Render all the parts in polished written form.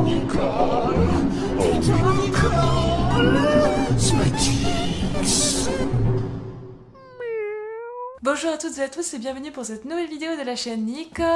Nicole, Smatix. Bonjour à toutes et à tous et bienvenue pour cette nouvelle vidéo de la chaîne Nicole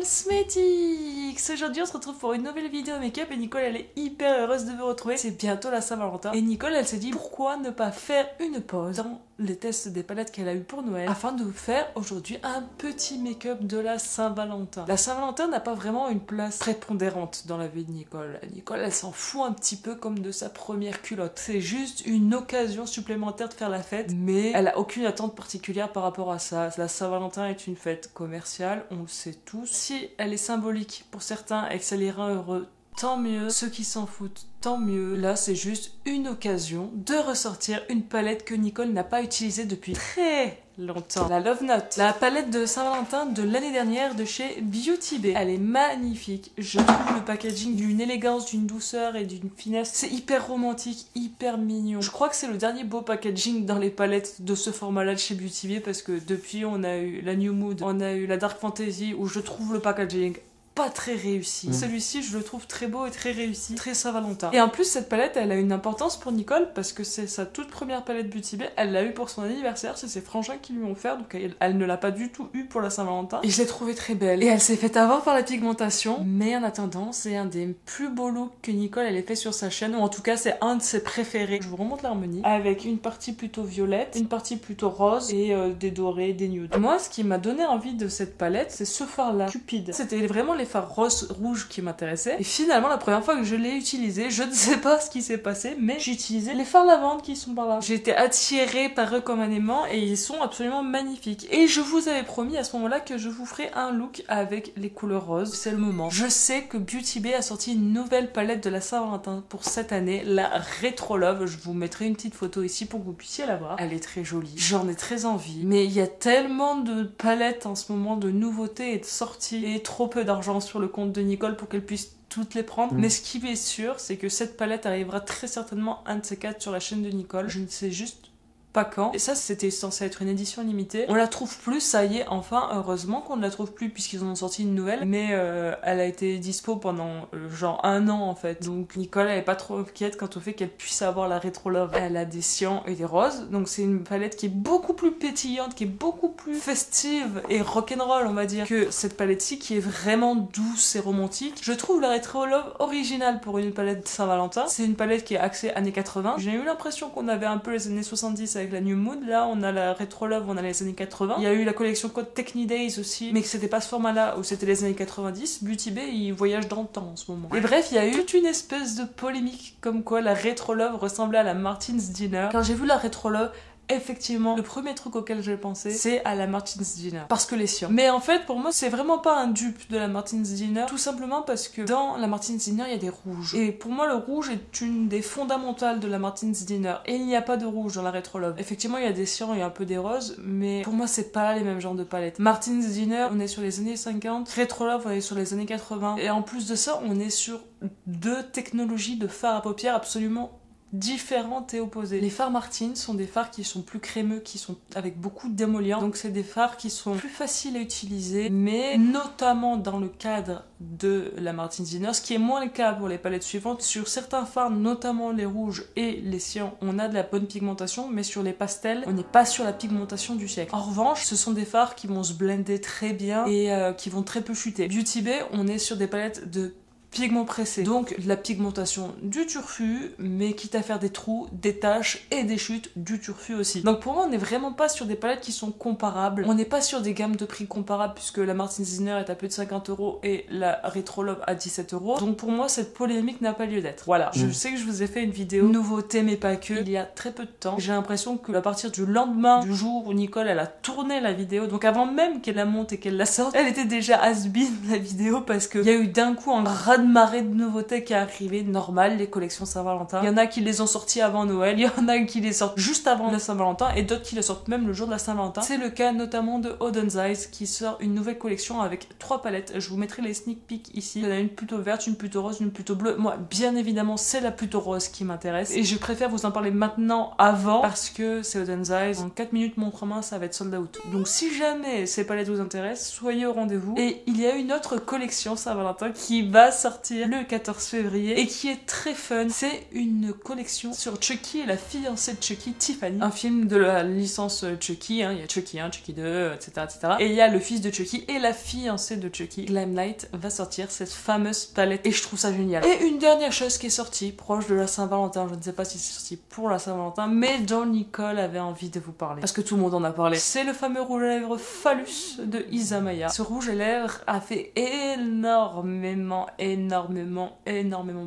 Smatix. Aujourd'hui on se retrouve pour une nouvelle vidéo make-up et Nicole elle est hyper heureuse de vous retrouver. C'est bientôt la Saint-Valentin et Nicole elle s'est dit pourquoi ne pas faire une pause dans les tests des palettes qu'elle a eu pour Noël afin de vous faire aujourd'hui un petit make-up de la Saint-Valentin. La Saint-Valentin n'a pas vraiment une place prépondérante dans la vie de Nicole. Nicole elle s'en fout un petit peu comme de sa première culotte. C'est juste une occasion supplémentaire de faire la fête, mais elle a aucune attente particulière par rapport à ça. La Saint-Valentin est une fête commerciale, on le sait tous. Si elle est symbolique pour certains et que ça les rend heureux, tant mieux. Ceux qui s'en foutent, tant mieux. Là, c'est juste une occasion de ressortir une palette que Nicole n'a pas utilisée depuis très longtemps. La Love Note. La palette de Saint-Valentin de l'année dernière de chez Beauty Bay. Elle est magnifique. Je trouve le packaging d'une élégance, d'une douceur et d'une finesse. C'est hyper romantique, hyper mignon. Je crois que c'est le dernier beau packaging dans les palettes de ce format-là de chez Beauty Bay parce que depuis, on a eu la New Mood, on a eu la Dark Fantasy où je trouve le packaging pas très réussi. Celui-ci, je le trouve très beau et très réussi, très Saint-Valentin. Et en plus, cette palette, elle a une importance pour Nicole parce que c'est sa toute première palette Beauty Bay. Elle l'a eu pour son anniversaire, c'est ses frangins qui lui ont offert, donc elle ne l'a pas du tout eu pour la Saint-Valentin. Et je l'ai trouvée très belle. Et elle s'est fait avoir par la pigmentation, mais en attendant, c'est un des plus beaux looks que Nicole elle ait fait sur sa chaîne, ou en tout cas, c'est un de ses préférés. Je vous remonte l'harmonie, avec une partie plutôt violette, une partie plutôt rose et des dorés, des nudes. Moi, ce qui m'a donné envie de cette palette, c'est ce fard-là, Cupid. C'était vraiment les fards rouge qui m'intéressaient. Et finalement, la première fois que je l'ai utilisé, je ne sais pas ce qui s'est passé, mais j'ai utilisé les fards lavande qui sont par là. J'ai été attirée par eux comme un aimant et ils sont absolument magnifiques. Et je vous avais promis à ce moment-là que je vous ferai un look avec les couleurs roses. C'est le moment. Je sais que Beauty Bay a sorti une nouvelle palette de la Saint-Valentin pour cette année, la Retro Love. Je vous mettrai une petite photo ici pour que vous puissiez la voir. Elle est très jolie. J'en ai très envie. Mais il y a tellement de palettes en ce moment, de nouveautés et de sorties, et trop peu d'argent sur le compte de Nicole pour qu'elle puisse toutes les prendre. Mais ce qui est sûr, c'est que cette palette arrivera très certainement un de ces quatre sur la chaîne de Nicole. Je ne sais juste pas quand. Et ça, c'était censé être une édition limitée. On la trouve plus, ça y est, enfin, heureusement qu'on ne la trouve plus puisqu'ils en ont sorti une nouvelle. Mais elle a été dispo pendant genre un an en fait. Donc Nicole, elle est pas trop inquiète quant au fait qu'elle puisse avoir la Retro Love. Elle a des cyans et des roses. Donc c'est une palette qui est beaucoup plus pétillante, qui est beaucoup plus festive et rock'n'roll, on va dire, que cette palette-ci qui est vraiment douce et romantique. Je trouve la Retro Love originale pour une palette de Saint-Valentin. C'est une palette qui est axée années 80. J'ai eu l'impression qu'on avait un peu les années 70 avec la New Mood. Là, on a la Retro Love, on a les années 80. Il y a eu la collection Code Techni Days aussi, mais que c'était pas ce format-là où c'était les années 90. Beauty Bay, il voyage dans le temps en ce moment. Et bref, il y a eu toute une espèce de polémique comme quoi la Retro Love ressemblait à la Martin's Dinner. Quand j'ai vu la Retro Love, effectivement, le premier truc auquel j'ai pensé, c'est à la Martin's Dinner. Parce que les siens. Mais en fait, pour moi, c'est vraiment pas un dupe de la Martin's Dinner. Tout simplement parce que dans la Martin's Dinner, il y a des rouges. Et pour moi, le rouge est une des fondamentales de la Martin's Dinner. Et il n'y a pas de rouge dans la Retro Love. Effectivement, il y a des cyans, il y a un peu des roses. Mais pour moi, c'est pas les mêmes genres de palettes. Martin's Dinner, on est sur les années 50. Retro Love, on est sur les années 80. Et en plus de ça, on est sur deux technologies de fard à paupières absolument différentes et opposées. Les fards Martine sont des fards qui sont plus crémeux, qui sont avec beaucoup d'émollient, donc c'est des fards qui sont plus faciles à utiliser, mais notamment dans le cadre de la Martin's Dinner, ce qui est moins le cas pour les palettes suivantes. Sur certains fards, notamment les rouges et les cyans, on a de la bonne pigmentation, mais sur les pastels, on n'est pas sur la pigmentation du siècle. En revanche, ce sont des fards qui vont se blender très bien et qui vont très peu chuter. Beauty Bay, on est sur des palettes de pigment pressé, donc de la pigmentation du turfu, mais quitte à faire des trous, des taches et des chutes, du turfu aussi. Donc pour moi, on n'est vraiment pas sur des palettes qui sont comparables, on n'est pas sur des gammes de prix comparables puisque la Martin's Dinner est à plus de 50 € et la Retro Love à 17 €. Donc pour moi, cette polémique n'a pas lieu d'être. Voilà, je sais que je vous ai fait une vidéo nouveauté mais pas que, il y a très peu de temps. J'ai l'impression que à partir du lendemain du jour où Nicole elle a tourné la vidéo, donc avant même qu'elle la monte et qu'elle la sorte, elle était déjà has-been la vidéo parce qu'il y a eu d'un coup un raz-de-marée de nouveautés qui est arrivé, normal, les collections Saint-Valentin. Il y en a qui les ont sorties avant Noël, il y en a qui les sortent juste avant la Saint-Valentin et d'autres qui les sortent même le jour de la Saint-Valentin. C'est le cas notamment de Oden's Eyes qui sort une nouvelle collection avec 3 palettes. Je vous mettrai les sneak peeks ici. Il y en a une plutôt verte, une plutôt rose, une plutôt bleue. Moi, bien évidemment, c'est la plutôt rose qui m'intéresse et je préfère vous en parler maintenant avant parce que c'est Oden's Eyes. En 4 minutes montre en main, ça va être sold out. Donc si jamais ces palettes vous intéressent, soyez au rendez-vous. Et il y a une autre collection Saint-Valentin qui va sortir sortir le 14 février et qui est très fun. C'est une collection sur Chucky et la fiancée de Chucky, Tiffany. Un film de la licence Chucky, hein. Il y a Chucky 1, Chucky 2, etc., etc. Et il y a le fils de Chucky et la fiancée de Chucky. Glamlight va sortir cette fameuse palette et je trouve ça génial. Et une dernière chose qui est sortie, proche de la Saint-Valentin, je ne sais pas si c'est sorti pour la Saint-Valentin, mais dont Nicole avait envie de vous parler. Parce que tout le monde en a parlé. C'est le fameux rouge à lèvres Phallus de Isamaya. Ce rouge à lèvres a fait énormément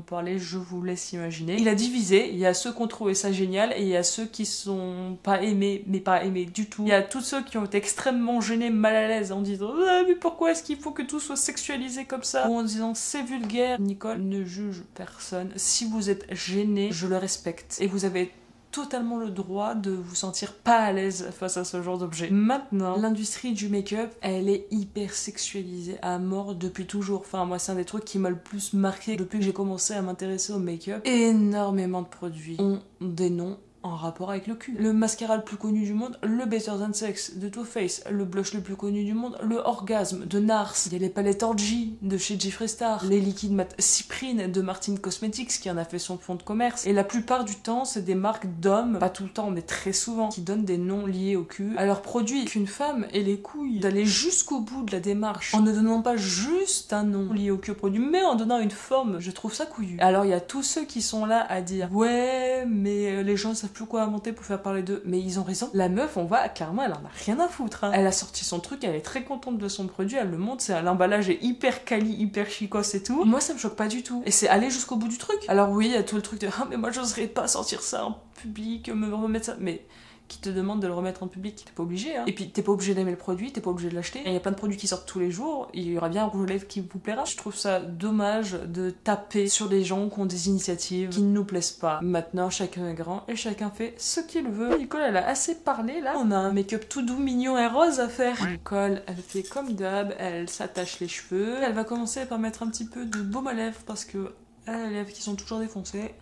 parler, je vous laisse imaginer. Il a divisé, il y a ceux qui ont trouvé ça génial et il y a ceux qui sont pas aimés, mais pas aimés du tout. Il y a tous ceux qui ont été extrêmement gênés, mal à l'aise en disant ah, mais pourquoi est-ce qu'il faut que tout soit sexualisé comme ça, ou en disant c'est vulgaire. Nicole ne juge personne. Si vous êtes gêné, je le respecte et vous avez totalement le droit de vous sentir pas à l'aise face à ce genre d'objet. Maintenant, l'industrie du make-up, elle est hyper sexualisée à mort depuis toujours. Enfin, moi, c'est un des trucs qui m'a le plus marqué depuis que j'ai commencé à m'intéresser au make-up. Énormément de produits ont des noms en rapport avec le cul. Le mascara le plus connu du monde, le Better Than Sex de Too Faced, le blush le plus connu du monde, le Orgasme de NARS, il y a les palettes Orgy de chez Jeffree Star, les liquides mat Cyprine de Martin Cosmetics qui en a fait son fond de commerce. Et la plupart du temps, c'est des marques d'hommes, pas tout le temps, mais très souvent, qui donnent des noms liés au cul à leurs produits. Qu'une femme ait les couilles d'aller jusqu'au bout de la démarche en ne donnant pas juste un nom lié au cul au produit, mais en donnant une forme, je trouve ça couillu. Alors il y a tous ceux qui sont là à dire ouais, mais les gens savent plus quoi inventer pour faire parler d'eux, mais ils ont raison. La meuf, on voit clairement, elle en a rien à foutre, hein. Elle a sorti son truc, elle est très contente de son produit, elle le montre, l'emballage est hyper quali, hyper chicos et tout. Moi, ça me choque pas du tout. Et c'est aller jusqu'au bout du truc. Alors oui, il y a tout le truc de ah mais moi j'oserais pas sortir ça en public, me remettre ça, mais qui te demande de le remettre en public, t'es pas obligé, hein. Et puis t'es pas obligé d'aimer le produit, t'es pas obligé de l'acheter. Il y a plein de produits qui sortent tous les jours, il y aura bien un rouge à lèvres qui vous plaira. Je trouve ça dommage de taper sur les gens qui ont des initiatives qui ne nous plaisent pas. Maintenant, chacun est grand et chacun fait ce qu'il veut. Nicole, elle a assez parlé là. On a un make-up tout doux, mignon et rose à faire. Nicole, elle fait comme d'hab, elle s'attache les cheveux. Elle va commencer par mettre un petit peu de baume à lèvres parce que elle a les lèvres qui sont toujours défoncées.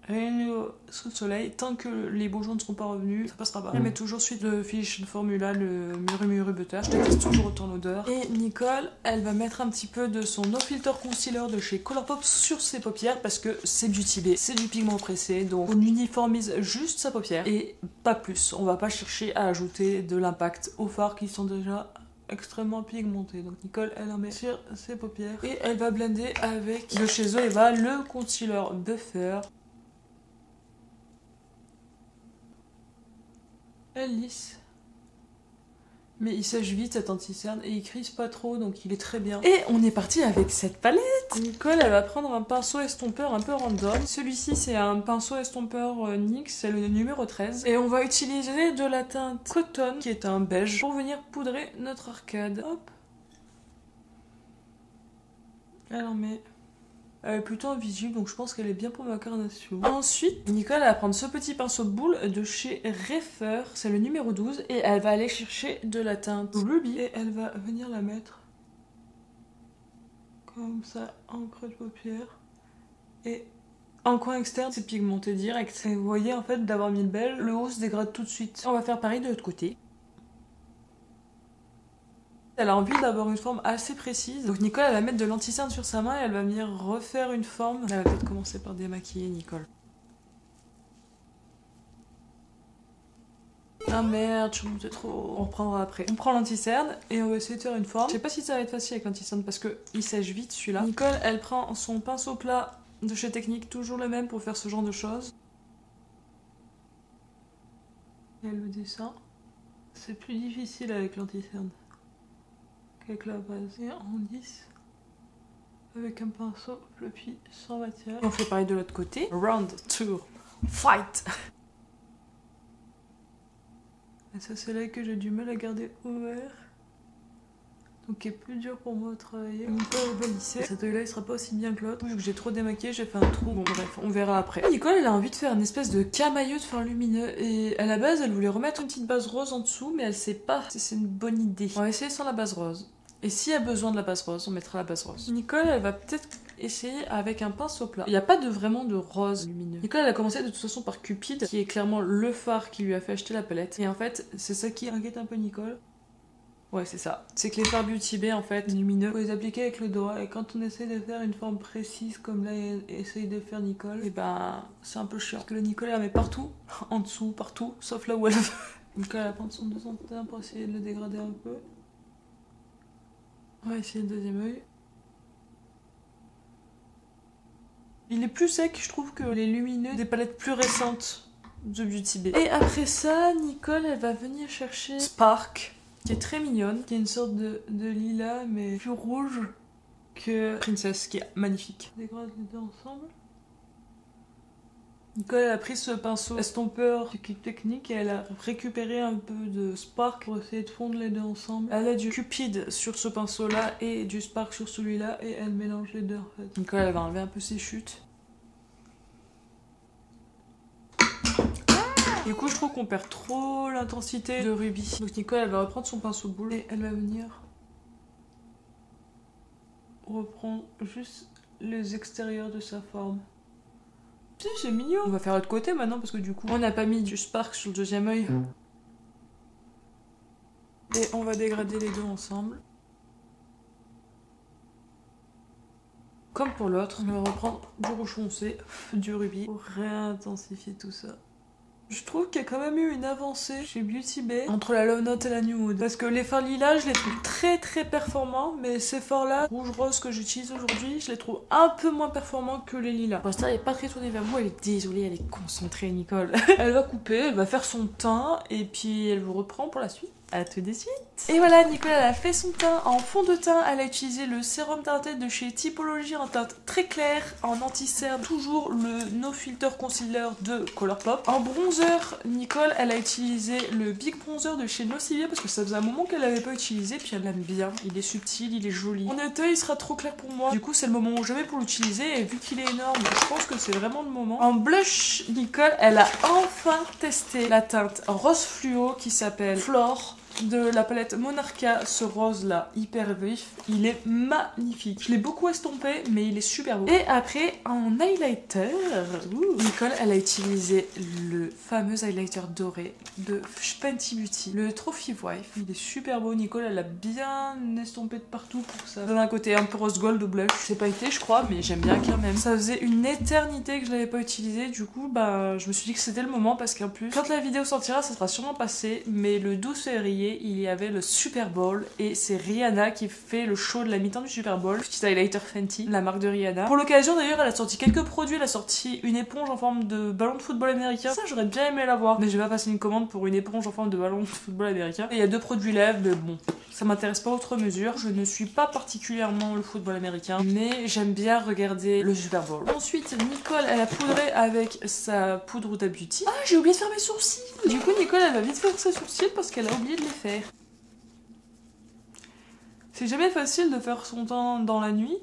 Rien sous le soleil, tant que les beaux jours ne seront pas revenus, ça passera pas. Elle met toujours suite le Finish Formula, le Muru Butter. Je déteste toujours autant l'odeur. Et Nicole, elle va mettre un petit peu de son No Filter Concealer de chez Colourpop sur ses paupières parce que c'est du Tibet, c'est du pigment pressé, donc on uniformise juste sa paupière et pas plus. On va pas chercher à ajouter de l'impact aux fards qui sont déjà extrêmement pigmenté. Donc Nicole, elle en met sur ses paupières et elle va blender avec de chez Zoeva le concealer Buffer. Elle lisse. Mais il sèche vite cet anti-cerne et il crise pas trop, donc il est très bien. Et on est parti avec cette palette. Nicole, elle va prendre un pinceau estompeur un peu random. Celui-ci, c'est un pinceau estompeur NYX, c'est le numéro 13. Et on va utiliser de la teinte Cotton, qui est un beige, pour venir poudrer notre arcade. Hop. Elle en met. Elle est plutôt invisible, donc je pense qu'elle est bien pour ma carnation. Ensuite, Nicole va prendre ce petit pinceau boule de chez Refer, c'est le numéro 12, et elle va aller chercher de la teinte Ruby, et elle va venir la mettre comme ça en creux de paupière. Et en coin externe, c'est pigmenté direct. Et vous voyez, en fait, d'avoir mis le beige, le haut se dégrade tout de suite. On va faire pareil de l'autre côté. Elle a envie d'avoir une forme assez précise. Donc Nicole, elle va mettre de l'anti-cerne sur sa main et elle va venir refaire une forme. Elle va peut-être commencer par démaquiller Nicole. Ah merde, je suis montée trop. On reprendra après. On prend l'anti-cerne et on va essayer de faire une forme. Je sais pas si ça va être facile avec l'anti-cerne parce qu'il sèche vite celui-là. Nicole, elle prend son pinceau plat de chez Technique, toujours le même pour faire ce genre de choses. Et elle le descend. C'est plus difficile avec l'anti-cerne avec la base. Et on lisse avec un pinceau fluffy sans matière. Et on fait pareil de l'autre côté. Round 2. Fight. Et ça, c'est là que j'ai du mal à garder ouvert. Donc qui est plus dur pour moi de travailler. On peut lisser. Cet œil là il sera pas aussi bien que l'autre. Vu que j'ai trop démaquillé, j'ai fait un trou. Bon bref, on verra après. Nicole, elle a envie de faire une espèce de camailleux de fard lumineux. Et à la base, elle voulait remettre une petite base rose en dessous, mais elle sait pas si c'est une bonne idée. On va essayer sans la base rose. Et s'il y a besoin de la base rose, on mettra la base rose. Nicole, elle va peut-être essayer avec un pinceau plat. Il n'y a pas vraiment de rose lumineux. Nicole, elle a commencé de toute façon par Cupid, qui est clairement le fard qui lui a fait acheter la palette. Et en fait, c'est ça qui inquiète un peu Nicole. Ouais, c'est ça. C'est que les fards Beauty Bay, en fait, lumineux, faut les appliquer avec le doigt. Et quand on essaie de faire une forme précise, comme là, essaye de faire Nicole, et ben, c'est un peu chiant. Parce que le Nicole, elle met partout, en dessous, partout, sauf là où elle veut. Nicole, elle va prendre son deuxième teint pour essayer de le dégrader un peu. On va essayer le deuxième œil. Il est plus sec, je trouve, que les lumineux des palettes plus récentes de Beauty Bay. Et après ça, Nicole, elle va venir chercher Spark, qui est très mignonne, qui est une sorte de lilas, mais plus rouge que Princess, qui est magnifique. On dégrade les deux ensemble. Nicole, elle a pris ce pinceau estompeur du Kit Technique et elle a récupéré un peu de Spark pour essayer de fondre les deux ensemble. Elle a du Cupid sur ce pinceau-là et du Spark sur celui-là et elle mélange les deux en fait. Nicole, elle va enlever un peu ses chutes. Du coup, je trouve qu'on perd trop l'intensité de Ruby. Donc Nicole, elle va reprendre son pinceau boule et elle va venir reprendre juste les extérieurs de sa forme. Si, c'est mignon. On va faire l'autre côté maintenant parce que du coup, on n'a pas mis du Spark sur le deuxième œil. Et on va dégrader les deux ensemble. Comme pour l'autre, on va reprendre du rouge foncé, du Ruby, pour réintensifier tout ça. Je trouve qu'il y a quand même eu une avancée chez Beauty Bay entre la Love Note et la Nude. Parce que les fards lilas, je les trouve très performants, mais ces fards là, rouge-rose que j'utilise aujourd'hui, je les trouve un peu moins performants que les lilas. Pour l'instant, elle est pas très tournée vers vous, elle est désolée, elle est concentrée, Nicole. Elle va couper, elle va faire son teint, et puis elle vous reprend pour la suite. À tout de suite. Et voilà, Nicole, elle a fait son teint en fond de teint. Elle a utilisé le sérum teinté de chez Typologie en teinte très claire, en anti-cerne, toujours le No Filter Concealer de Colourpop. En bronzer, Nicole, elle a utilisé le Big Bronzer de chez Nocivia parce que ça faisait un moment qu'elle l'avait pas utilisé, puis elle l'aime bien. Il est subtil, il est joli. Mon œil, il sera trop clair pour moi. Du coup, c'est le moment où je vais pour l'utiliser et vu qu'il est énorme, je pense que c'est vraiment le moment. En blush, Nicole, elle a enfin testé la teinte rose fluo qui s'appelle Flore de la palette Monarcha, ce rose là hyper vif, il est magnifique. Je l'ai beaucoup estompé mais il est super beau. Et après en highlighter, Nicole elle a utilisé le fameux highlighter doré de Fenty Beauty, le Trophy Wife. Il est super beau, Nicole elle a bien estompé de partout pour ça. D'un côté un peu rose gold au blush, c'est pas été je crois mais j'aime bien quand même. Ça faisait une éternité que je l'avais pas utilisé, du coup bah je me suis dit que c'était le moment parce qu'en plus quand la vidéo sortira ça sera sûrement passé, mais le 12 février il y avait le Super Bowl et c'est Rihanna qui fait le show de la mi-temps du Super Bowl. Petit highlighter Fenty, la marque de Rihanna. Pour l'occasion d'ailleurs elle a sorti quelques produits, elle a sorti une éponge en forme de ballon de football américain. Ça j'aurais bien aimé l'avoir, mais je vais pas passer une commande pour une éponge en forme de ballon de football américain. Et il y a 2 produits lèvres, mais bon, ça m'intéresse pas outre mesure. Je ne suis pas particulièrement le football américain, mais j'aime bien regarder le Super Bowl. Ensuite Nicole elle a poudré avec sa poudre Huda Beauty. Ah j'ai oublié de faire mes sourcils. Du coup Nicole elle va vite faire ses sourcils parce qu'elle a oublié de les faire. C'est jamais facile de faire son teint dans la nuit.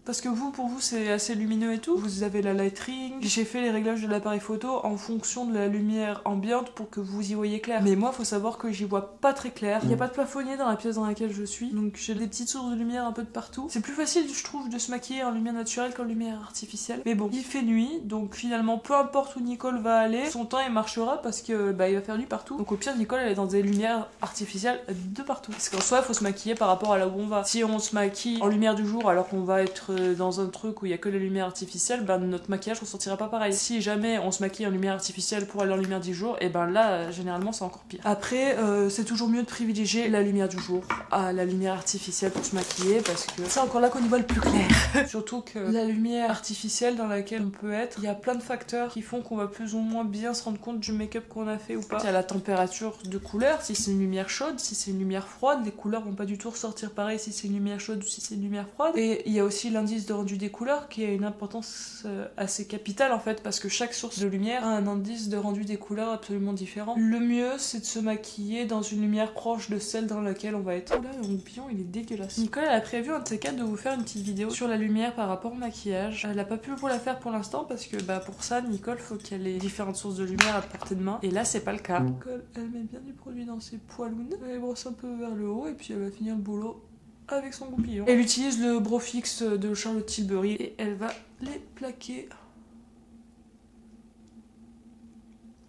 Parce que pour vous, c'est assez lumineux et tout. Vous avez la light ring. J'ai fait les réglages de l'appareil photo en fonction de la lumière ambiante pour que vous y voyez clair. Mais moi, faut savoir que j'y vois pas très clair. Il n'y a pas de plafonnier dans la pièce dans laquelle je suis. Donc j'ai des petites sources de lumière un peu de partout. C'est plus facile, je trouve, de se maquiller en lumière naturelle qu'en lumière artificielle. Mais bon, il fait nuit. Donc finalement, peu importe où Nicole va aller, son teint il marchera parce que bah, il va faire nuit partout. Donc au pire, Nicole elle est dans des lumières artificielles de partout. Parce qu'en soi, il faut se maquiller par rapport à là où on va. Si on se maquille en lumière du jour alors qu'on va être dans un truc où il y a que la lumière artificielle, ben notre maquillage ressortira pas pareil. Si jamais on se maquille en lumière artificielle pour aller en lumière du jour, et ben là généralement c'est encore pire. Après c'est toujours mieux de privilégier la lumière du jour à la lumière artificielle pour se maquiller parce que c'est encore là qu'on y voit le plus clair. Surtout que la lumière artificielle dans laquelle on peut être, il y a plein de facteurs qui font qu'on va plus ou moins bien se rendre compte du make-up qu'on a fait ou pas. Il y a la température de couleur, si c'est une lumière chaude, si c'est une lumière froide, les couleurs vont pas du tout ressortir pareil si c'est une lumière chaude ou si c'est une lumière froide. Et il y a aussi l'indice de rendu des couleurs qui a une importance assez capitale en fait parce que chaque source de lumière a un indice de rendu des couleurs absolument différent. Le mieux c'est de se maquiller dans une lumière proche de celle dans laquelle on va être. Oh là, mon bouillon il est dégueulasse. Nicole elle a prévu un de ces quatre de vous faire une petite vidéo sur la lumière par rapport au maquillage. Elle a pas pu vous la faire pour l'instant parce que bah pour ça Nicole faut qu'elle ait différentes sources de lumière à portée de main et là c'est pas le cas. Nicole elle met bien du produit dans ses poilounes, elle brosse un peu vers le haut et puis elle va finir le boulot avec son goupillon. Elle utilise le brow fix de Charlotte Tilbury et elle va les plaquer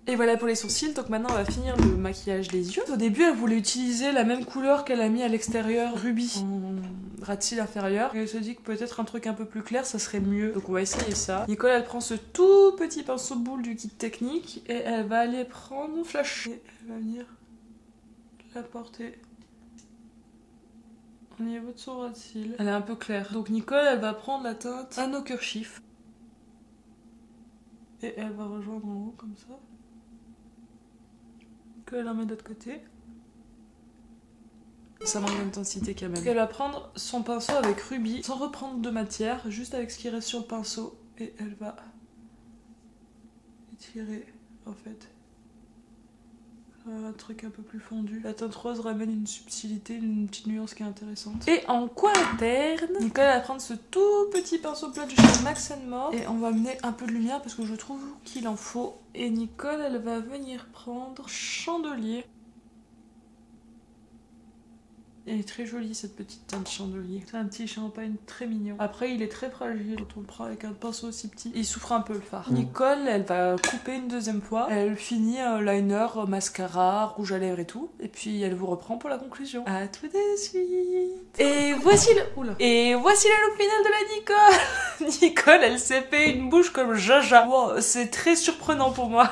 Et voilà pour les sourcils, donc maintenant on va finir le maquillage des yeux. Au début elle voulait utiliser la même couleur qu'elle a mis à l'extérieur, rubis, en ras de cils inférieur. Et elle se dit que peut-être un truc un peu plus clair ça serait mieux. Donc on va essayer ça. Nicole elle prend ce tout petit pinceau boule du kit technique et elle va aller prendre mon flash. Et elle va venir la porter au niveau de son ras de cils. Elle est un peu claire. Donc Nicole elle va prendre la teinte Anneau Curchif. Et elle va rejoindre en haut comme ça. Elle en met de l'autre côté. Ça manque d'intensité quand même. Elle va prendre son pinceau avec rubis, sans reprendre de matière, juste avec ce qui reste sur le pinceau. Et elle va étirer en fait un truc un peu plus fondu. La teinte rose ramène une subtilité, une petite nuance qui est intéressante. Et en coin interne, Nicole va prendre ce tout petit pinceau plat de chez Max & More et on va amener un peu de lumière parce que je trouve qu'il en faut. Et Nicole, elle va venir prendre Chandelier. Elle est très jolie cette petite teinte Chandelier. C'est un petit champagne très mignon. Après il est très fragile quand on le prend avec un pinceau aussi petit. Il souffre un peu le fard. Nicole elle va couper une deuxième fois. Elle finit liner, mascara, rouge à lèvres et tout. Et puis elle vous reprend pour la conclusion. À tout de suite. Et voici le... Oula. Et voici le look final de la Nicole. Nicole elle s'est fait une bouche comme Jaja. Wow, c'est très surprenant pour moi.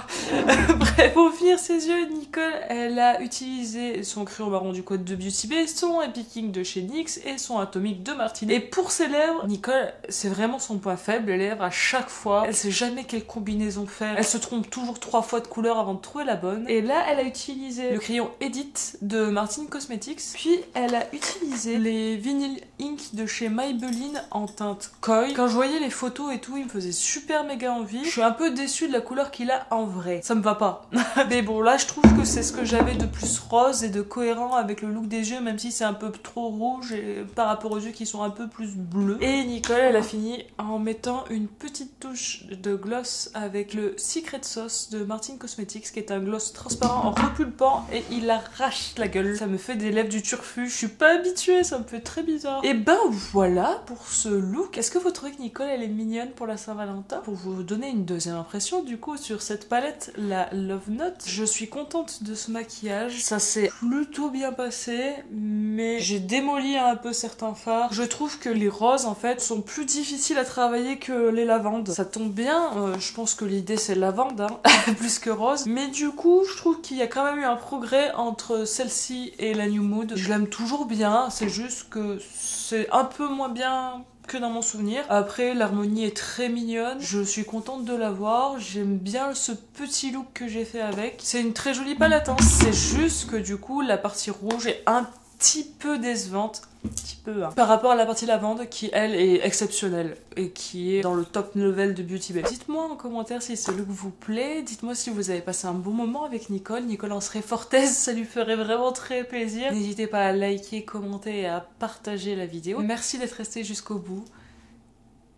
Bref, pour finir ses yeux, Nicole elle a utilisé son crayon marron du code de Beauty Bay, son Epic Ink de chez NYX et son Atomic de Martine. Et pour ses lèvres, Nicole, c'est vraiment son point faible, les lèvres à chaque fois. Elle sait jamais quelle combinaison faire. Elle se trompe toujours 3 fois de couleur avant de trouver la bonne. Et là, elle a utilisé le crayon Edit de Martine Cosmetics. Puis, elle a utilisé les Vinyl Ink de chez Maybelline en teinte Koi. Quand je voyais les photos et tout, il me faisait super méga envie. Je suis un peu déçue de la couleur qu'il a en vrai. Ça me va pas. Mais bon, là, je trouve que c'est ce que j'avais de plus rose et de cohérent avec le look des yeux, même si c'est un peu trop rouge et par rapport aux yeux qui sont un peu plus bleus. Et Nicole elle a fini en mettant une petite touche de gloss avec le Secret Sauce de Martine Cosmetics qui est un gloss transparent repulpant et il arrache la gueule. Ça me fait des lèvres du turfu, je suis pas habituée, ça me fait très bizarre. Et ben voilà pour ce look. Est-ce que vous trouvez que Nicole elle est mignonne pour la Saint-Valentin? Pour vous donner une deuxième impression du coup sur cette palette, la Love Note, je suis contente de ce maquillage. Ça s'est plutôt bien passé. Mais j'ai démoli un peu certains fards. Je trouve que les roses en fait sont plus difficiles à travailler que les lavandes. Ça tombe bien, je pense que l'idée c'est lavande hein, plus que rose. Mais du coup je trouve qu'il y a quand même eu un progrès entre celle-ci et la New Mood. Je l'aime toujours bien, c'est juste que c'est un peu moins bien que dans mon souvenir. Après l'harmonie est très mignonne, je suis contente de l'avoir, j'aime bien ce petit look que j'ai fait avec. C'est une très jolie palette hein. C'est juste que du coup la partie rouge est un petit peu décevante, un petit peu hein, par rapport à la partie lavande qui elle est exceptionnelle et qui est dans le top level de Beauty Bay. Dites-moi en commentaire si ce look vous plaît, dites-moi si vous avez passé un bon moment avec Nicole. Nicole en serait fort aise, ça lui ferait vraiment très plaisir. N'hésitez pas à liker, commenter et à partager la vidéo. Merci d'être resté jusqu'au bout.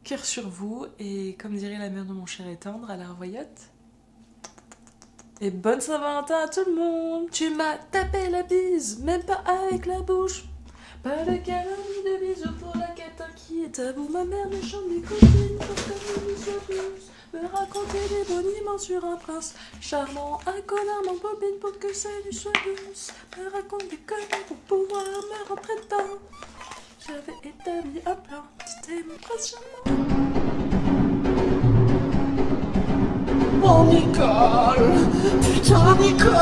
Cœur sur vous et comme dirait la mère de mon cher et tendre, à la revoyate. Et bonne Saint-Valentin à tout le monde. Tu m'as tapé la bise, même pas avec la bouche. Pas de câlin ni de bisous pour la quête inquiète. À vous ma mère méchante, mes copines, pour que je sois douce. Me raconter des boniments sur un prince charmant. Un connard m'embobine pour que ça lui soit douce. Me raconte des conneries pour pouvoir me rentrer dedans. J'avais établi un plan, c'était mon prince charmant. Oh Nicole, putain Nicole,